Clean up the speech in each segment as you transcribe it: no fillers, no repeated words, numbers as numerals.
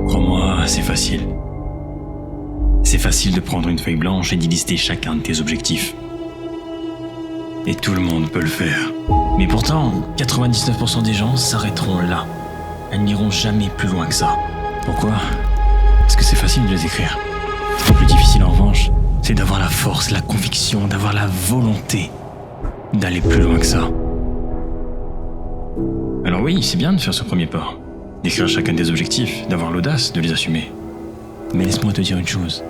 Crois-moi, c'est facile. C'est facile de prendre une feuille blanche et d'y lister chacun de tes objectifs. Et tout le monde peut le faire. Mais pourtant, 99% des gens s'arrêteront là. Elles n'iront jamais plus loin que ça. Pourquoi ? Parce que c'est facile de les écrire. Ce qui est plus difficile en revanche, c'est d'avoir la force, la conviction, d'avoir la volonté d'aller plus loin que ça. Alors oui, c'est bien de faire ce premier pas, d'écrire chacun des objectifs, d'avoir l'audace de les assumer. Mais laisse-moi te dire une chose,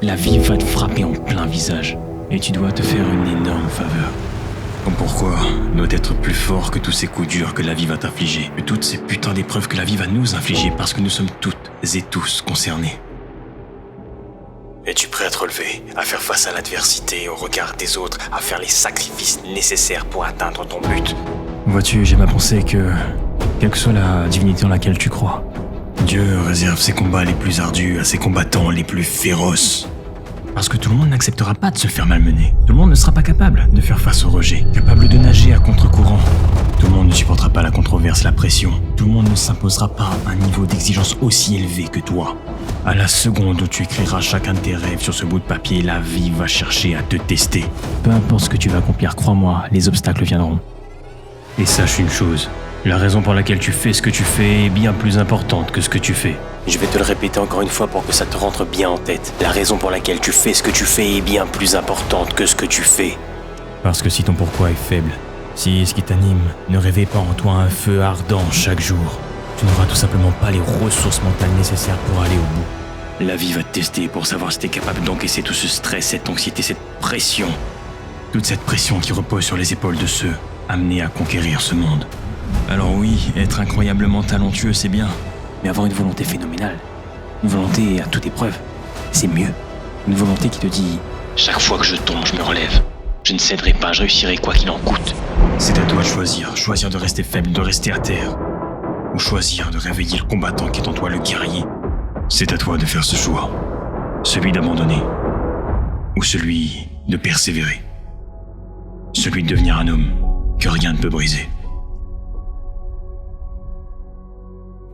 la vie va te frapper en plein visage, et tu dois te faire une énorme faveur. Comme pourquoi doit être plus fort que tous ces coups durs que la vie va t'infliger, que toutes ces putains d'épreuves que la vie va nous infliger, parce que nous sommes toutes et tous concernés. Es-tu prêt à te relever, à faire face à l'adversité, au regard des autres, à faire les sacrifices nécessaires pour atteindre ton but ? Vois-tu, j'aime à penser que, quelle que soit la divinité en laquelle tu crois, Dieu réserve ses combats les plus ardus à ses combattants les plus féroces. Parce que tout le monde n'acceptera pas de se faire malmener. Tout le monde ne sera pas capable de faire face au rejet, capable de nager à contre-courant. Tout le monde ne supportera pas la controverse, la pression. Tout le monde ne s'imposera pas un niveau d'exigence aussi élevé que toi. À la seconde où tu écriras chacun de tes rêves sur ce bout de papier, la vie va chercher à te tester. Peu importe ce que tu vas accomplir, crois-moi, les obstacles viendront. Et sache une chose, la raison pour laquelle tu fais ce que tu fais est bien plus importante que ce que tu fais. Je vais te le répéter encore une fois pour que ça te rentre bien en tête. La raison pour laquelle tu fais ce que tu fais est bien plus importante que ce que tu fais. Parce que si ton pourquoi est faible, si ce qui t'anime ne réveille pas en toi un feu ardent chaque jour, tu n'auras tout simplement pas les ressources mentales nécessaires pour aller au bout. La vie va te tester pour savoir si t'es capable d'encaisser tout ce stress, cette anxiété, cette pression. Toute cette pression qui repose sur les épaules de ceux amenés à conquérir ce monde. Alors oui, être incroyablement talentueux, c'est bien. Mais avoir une volonté phénoménale, une volonté à toute épreuve, c'est mieux. Une volonté qui te dit « Chaque fois que je tombe, je me relève. Je ne céderai pas, je réussirai quoi qu'il en coûte. » C'est à toi de choisir de rester faible, de rester à terre. Ou choisir de réveiller le combattant qui est en toi, le guerrier. C'est à toi de faire ce choix. Celui d'abandonner. Ou celui de persévérer. Celui de devenir un homme que rien ne peut briser.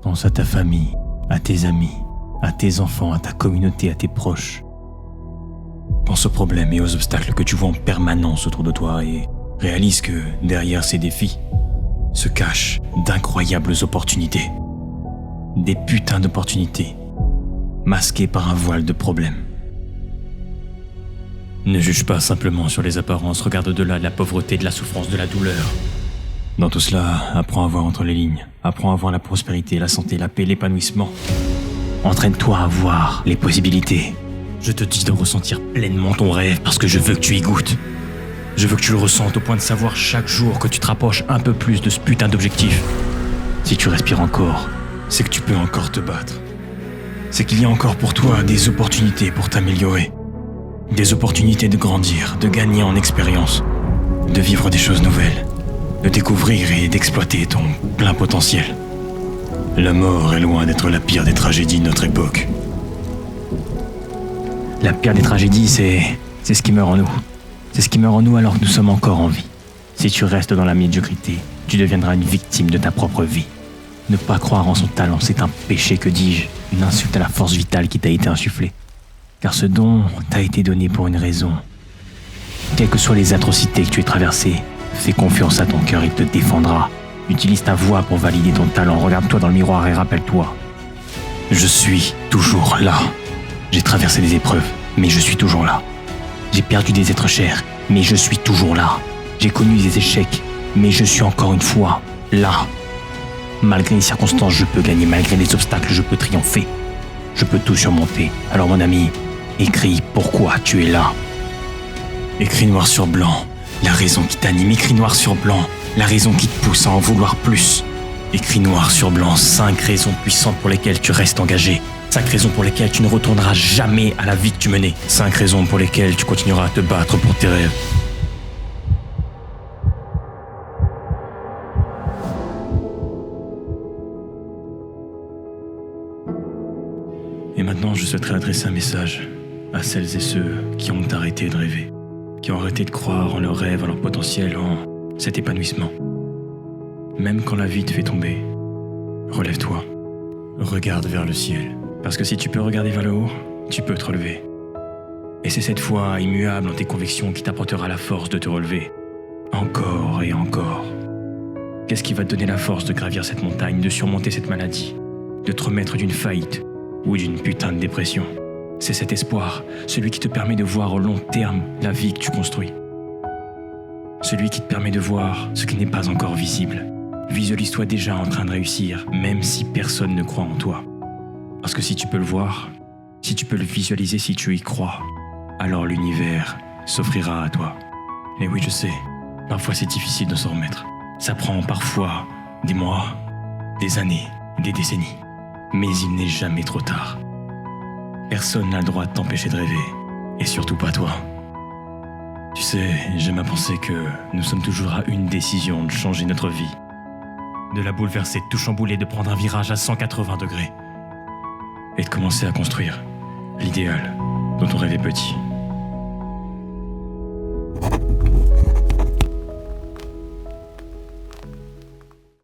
Pense à ta famille, à tes amis, à tes enfants, à ta communauté, à tes proches. Pense aux problèmes et aux obstacles que tu vois en permanence autour de toi et réalise que derrière ces défis se cachent d'incroyables opportunités. Des putains d'opportunités, masquées par un voile de problèmes. Ne juge pas simplement sur les apparences, regarde au-delà de la pauvreté, de la souffrance, de la douleur. Dans tout cela, apprends à voir entre les lignes. Apprends à voir la prospérité, la santé, la paix, l'épanouissement. Entraîne-toi à voir les possibilités. Je te dis de ressentir pleinement ton rêve parce que je veux que tu y goûtes. Je veux que tu le ressentes au point de savoir chaque jour que tu te rapproches un peu plus de ce putain d'objectif. Si tu respires encore, c'est que tu peux encore te battre. C'est qu'il y a encore pour toi des opportunités pour t'améliorer. Des opportunités de grandir, de gagner en expérience, de vivre des choses nouvelles. De découvrir et d'exploiter ton plein potentiel. La mort est loin d'être la pire des tragédies de notre époque. La pire des tragédies, c'est ce qui meurt en nous. C'est ce qui meurt en nous alors que nous sommes encore en vie. Si tu restes dans la médiocrité, tu deviendras une victime de ta propre vie. Ne pas croire en son talent, c'est un péché, que dis-je, une insulte à la force vitale qui t'a été insufflée. Car ce don t'a été donné pour une raison. Quelles que soient les atrocités que tu aies traversées, fais confiance à ton cœur, il te défendra. Utilise ta voix pour valider ton talent. Regarde-toi dans le miroir et rappelle-toi. Je suis toujours là. J'ai traversé des épreuves, mais je suis toujours là. J'ai perdu des êtres chers, mais je suis toujours là. J'ai connu des échecs, mais je suis encore une fois là. Malgré les circonstances, je peux gagner. Malgré les obstacles, je peux triompher. Je peux tout surmonter. Alors mon ami, écris pourquoi tu es là. Écris noir sur blanc. La raison qui t'anime, écris noir sur blanc. La raison qui te pousse à en vouloir plus. Écris noir sur blanc 5 raisons puissantes pour lesquelles tu restes engagé. 5 raisons pour lesquelles tu ne retourneras jamais à la vie que tu menais. 5 raisons pour lesquelles tu continueras à te battre pour tes rêves. Et maintenant, je souhaiterais adresser un message à celles et ceux qui ont arrêté de rêver, qui ont arrêté de croire en leurs rêves, en leur potentiel, en cet épanouissement. Même quand la vie te fait tomber, relève-toi. Regarde vers le ciel. Parce que si tu peux regarder vers le haut, tu peux te relever. Et c'est cette foi immuable en tes convictions qui t'apportera la force de te relever. Encore et encore. Qu'est-ce qui va te donner la force de gravir cette montagne, de surmonter cette maladie, de te remettre d'une faillite ou d'une putain de dépression? C'est cet espoir, celui qui te permet de voir au long terme la vie que tu construis. Celui qui te permet de voir ce qui n'est pas encore visible. Visualise-toi déjà en train de réussir, même si personne ne croit en toi. Parce que si tu peux le voir, si tu peux le visualiser, si tu y crois, alors l'univers s'offrira à toi. Mais oui, je sais, parfois c'est difficile de s'en remettre. Ça prend parfois des mois, des années, des décennies. Mais il n'est jamais trop tard. Personne n'a le droit de t'empêcher de rêver, et surtout pas toi. Tu sais, j'aime à penser que nous sommes toujours à une décision de changer notre vie. De la bouleverser, de tout chambouler, de prendre un virage à 180 degrés. Et de commencer à construire l'idéal dont on rêvait petit.